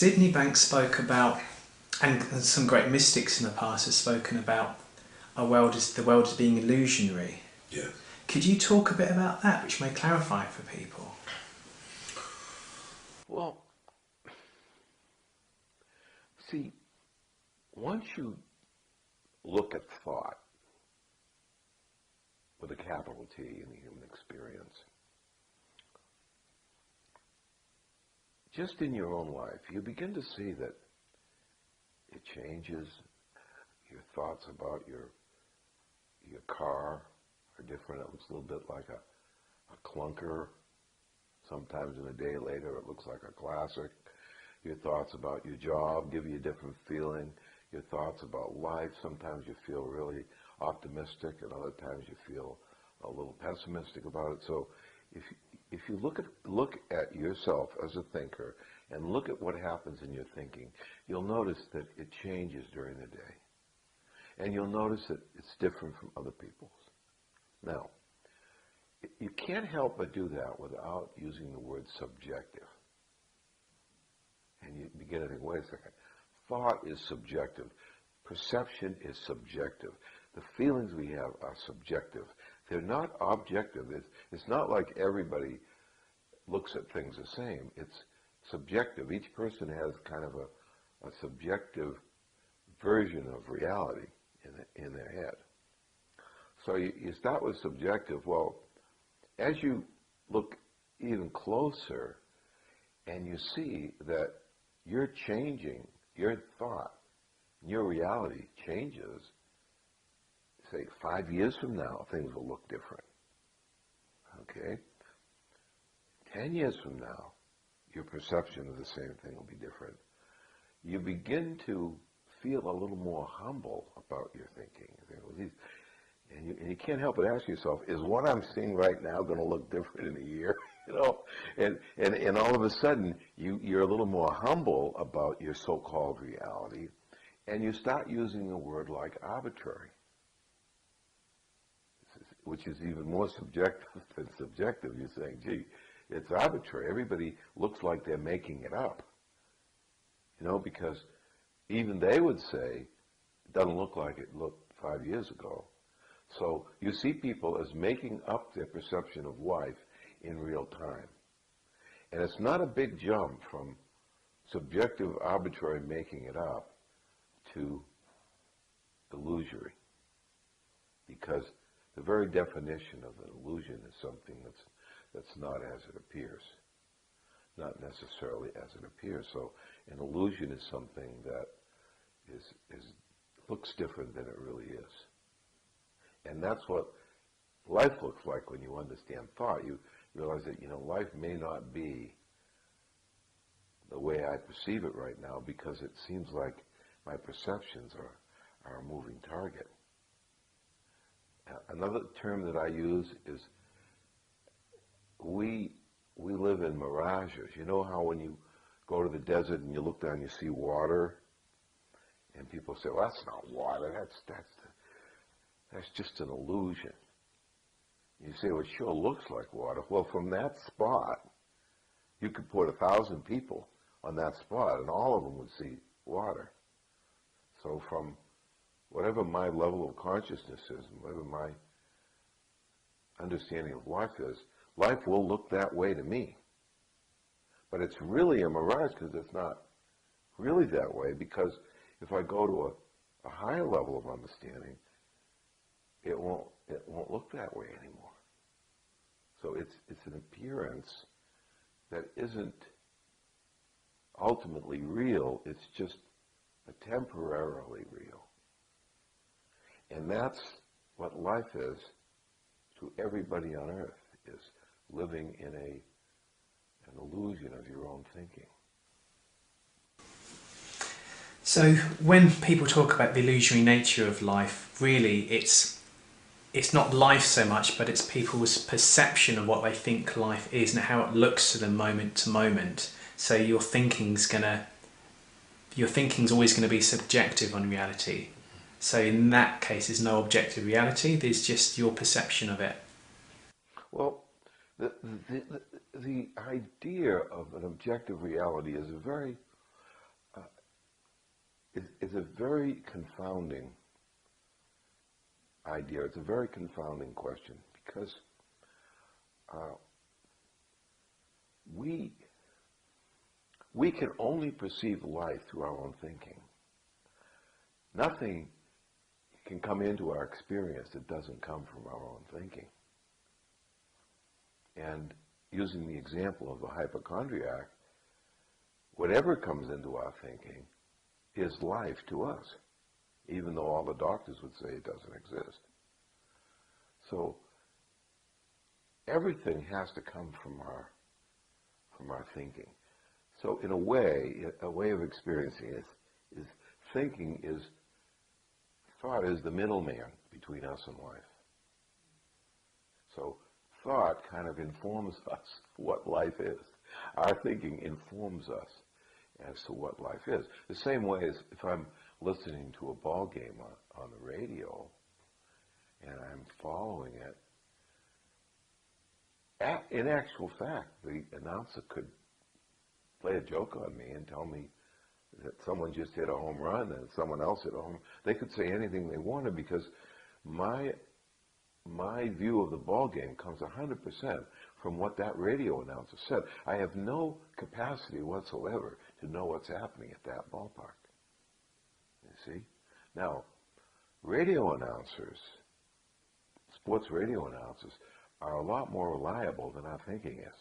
Sydney Banks spoke about, and some great mystics in the past have spoken about, the world as being illusionary. Yeah. Could you talk a bit about that, which may clarify it for people? Well, see, once you look at thought with a capital T in the human experience, just in your own life, you begin to see that it changes. Your thoughts about your car are different. It looks a little bit like a clunker. Sometimes in a day later it looks like a classic. Your thoughts about your job give you a different feeling. Your thoughts about life, sometimes you feel really optimistic and other times you feel a little pessimistic about it. So if you look at yourself as a thinker and look at what happens in your thinking, you'll notice that it changes during the day. And you'll notice that it's different from other people's. Now, you can't help but do that without using the word subjective. And you begin to think, wait a second, thought is subjective. Perception is subjective. The feelings we have are subjective. They're not objective. It's not like everybody looks at things the same. It's subjective. Each person has kind of a subjective version of reality in their head. So you start with subjective. Well, as you look even closer and you see that you're changing, your thought, your reality changes, say 5 years from now, things will look different. Okay? 10 years from now, your perception of the same thing will be different. You begin to feel a little more humble about your thinking. And you can't help but ask yourself, is what I'm seeing right now going to look different in a year? You know, and all of a sudden you're a little more humble about your so-called reality, and you start using a word like arbitrary, which is even more subjective than subjective. You're saying, gee, it's arbitrary. Everybody looks like they're making it up. You know, because even they would say it doesn't look like it looked 5 years ago. So you see people as making up their perception of life in real time. And it's not a big jump from subjective, arbitrary making it up to illusory. Because the very definition of an illusion is something that's not as it appears. Not necessarily as it appears. So an illusion is something that looks different than it really is. And that's what life looks like when you understand thought. You realize that, you know, life may not be the way I perceive it right now because it seems like my perceptions are a moving target. Another term that I use is we live in mirages. You know how when you go to the desert and you look down, you see water, and people say, well, that's not water, that's just an illusion. You say, well, it sure looks like water. Well, from that spot, you could put 1,000 people on that spot, and all of them would see water. So from whatever my level of consciousness is, and whatever my understanding of life is, life will look that way to me. But it's really a mirage because it's not really that way, because if I go to a higher level of understanding, it won't look that way anymore. So it's an appearance that isn't ultimately real. It's just a temporarily real. And that's what life is to everybody on earth, is living in an illusion of your own thinking. So when people talk about the illusionary nature of life, really it's not life so much, but it's people's perception of what they think life is and how it looks to them moment to moment. So your thinking's always going to be subjective on reality. So in that case, there's no objective reality. There's just your perception of it. Well, the idea of an objective reality is a very is a very confounding idea. It's a very confounding question because we can only perceive life through our own thinking. Nothing can come into our experience that doesn't come from our own thinking. And using the example of the hypochondriac, whatever comes into our thinking is life to us, even though all the doctors would say it doesn't exist. So everything has to come from our thinking. So in a way of experiencing it is thinking is, thought is the middleman between us and life. So thought kind of informs us what life is. Our thinking informs us as to what life is. The same way as if I'm listening to a ball game on the radio and I'm following it, in actual fact, the announcer could play a joke on me and tell me that someone just hit a home run and someone else hit a home. They could say anything they wanted because my view of the ball game comes 100% from what that radio announcer said. I have no capacity whatsoever to know what's happening at that ballpark. You see? Now, radio announcers, sports radio announcers, are a lot more reliable than our thinking is.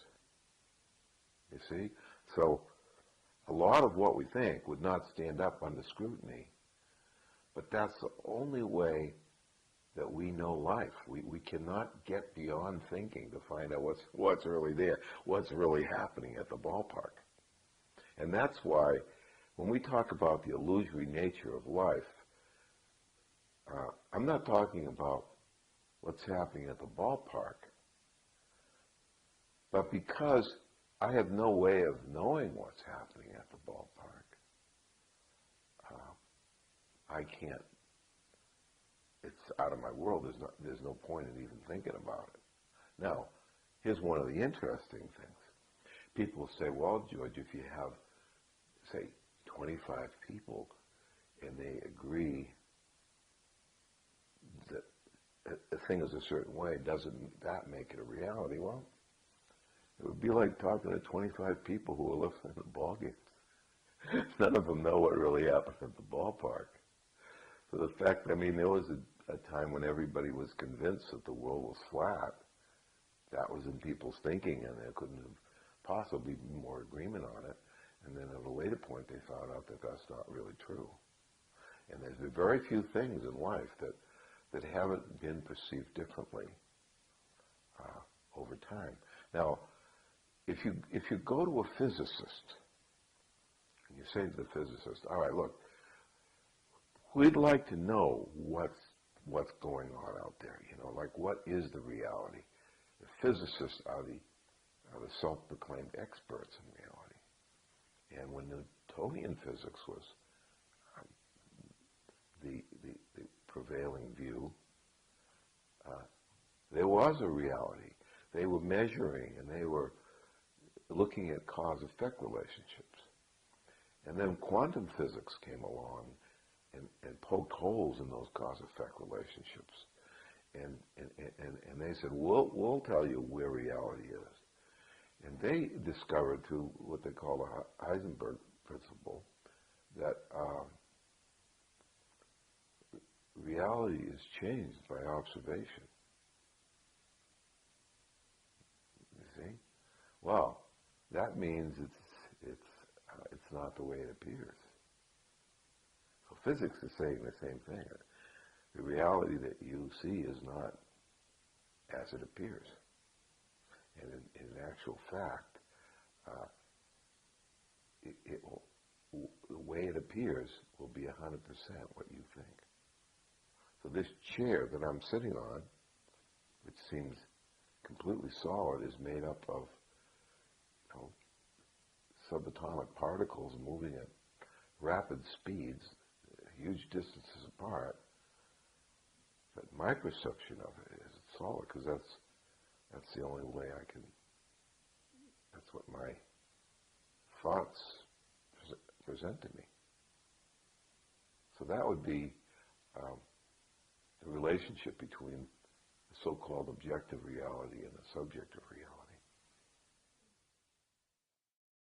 You see? So, a lot of what we think would not stand up under scrutiny, but that's the only way that we know life. We cannot get beyond thinking to find out what's really there, what's really happening at the ballpark. And that's why when we talk about the illusory nature of life, I'm not talking about what's happening at the ballpark, but because I have no way of knowing what's happening at the ballpark, I can't. It's out of my world. There's no point in even thinking about it. Now, here's one of the interesting things. People say, well, George, if you have, say, 25 people and they agree that a thing is a certain way, doesn't that make it a reality? Well, it would be like talking to 25 people who are listening to ball games. None of them know what really happened at the ballpark. So the fact, I mean, there was a time when everybody was convinced that the world was flat. That was in people's thinking, and there couldn't have possibly been more agreement on it. And then at a later point, they found out that that's not really true. And there's been very few things in life that haven't been perceived differently over time. Now, if you go to a physicist and you say to the physicist, all right, look, we'd like to know what's going on out there, you know, like what is the reality? The physicists are the self-proclaimed experts in reality. And when Newtonian physics was the prevailing view, there was a reality. They were measuring and they were looking at cause-effect relationships. And then quantum physics came along and poked holes in those cause-effect relationships. And they said, we'll tell you where reality is. And they discovered through what they call the Heisenberg principle that reality is changed by observation. You see? Well, that means it's not the way it appears. So physics is saying the same thing. The reality that you see is not as it appears. And in actual fact, the way it appears will be 100% what you think. So this chair that I'm sitting on, which seems completely solid, is made up of, you know, subatomic particles moving at rapid speeds, huge distances apart. But my perception of it is it's solid because that's the only way I can, that's what my thoughts present to me. that would be the relationship between the so-called objective reality and the subjective reality.